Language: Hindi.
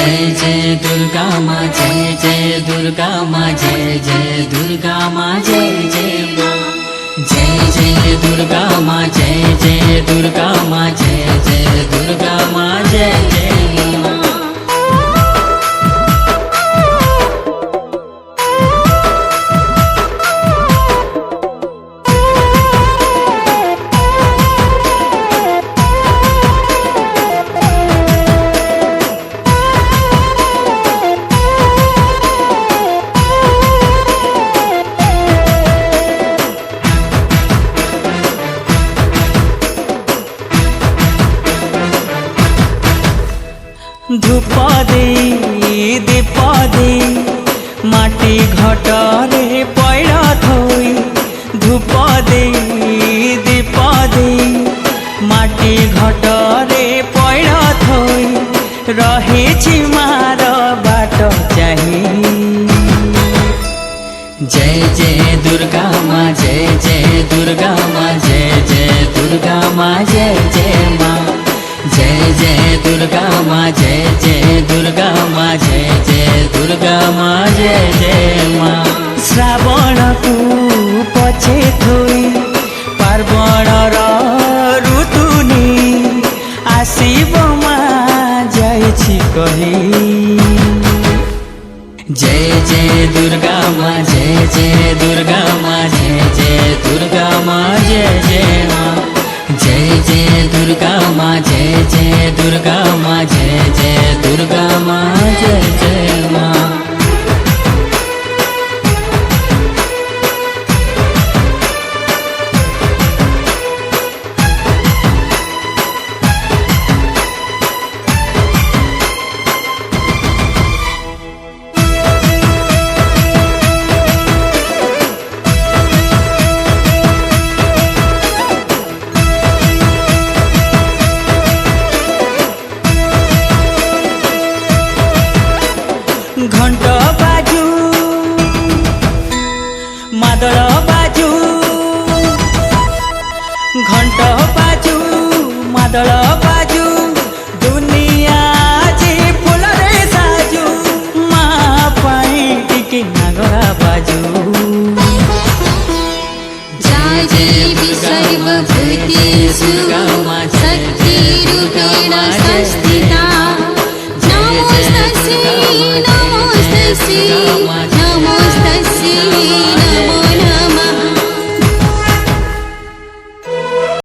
जय जय दुर्गा माँ, जय जय दुर्गा माँ, जय जय दुर्गा माँ, जय जय माँ। जय जय दुर्गा माँ, जय जय दुर्गा माँ, जय जय दुर्गा माँ, जय जय माँ। धूप दे दीप दे माटी घटरे पैड़ा थोई। धूप दे दीप दे माटी घटरे पैड़ा थोई। रहे मार बाट चाही। जय जय दुर्गा माँ, जय जय दुर्गा माँ, जय जय दुर्गा माँ, जय जय माँ। जय जय दुर्गा माँ, जय जय दुर्गा माँ, जय जय दुर्गा माँ, जय जय माँ। श्रावण को पछे थोई पार्वण ऋतुनी आसीब माँ जाइछि कही। जय जय दुर्गा माँ, जय जय दुर्गा माँ, जय जय दुर्गा माँ, जय जय माँ। जय जय दुर्गा माँ, जय जय दुर्गा माँ, जय जय दुर्गा माँ, जय जय माँ। घंट बाजू मादल बाजू। घंट बाजू मादल बाजू दुनिया जी फूल रे साजू। माँ पाई टिके नागरा बाजू। जय देवी सर्वभूतेषु शक्तिरूपेण संस्थिता। नमोस्तस्यै नमोस्तस्यै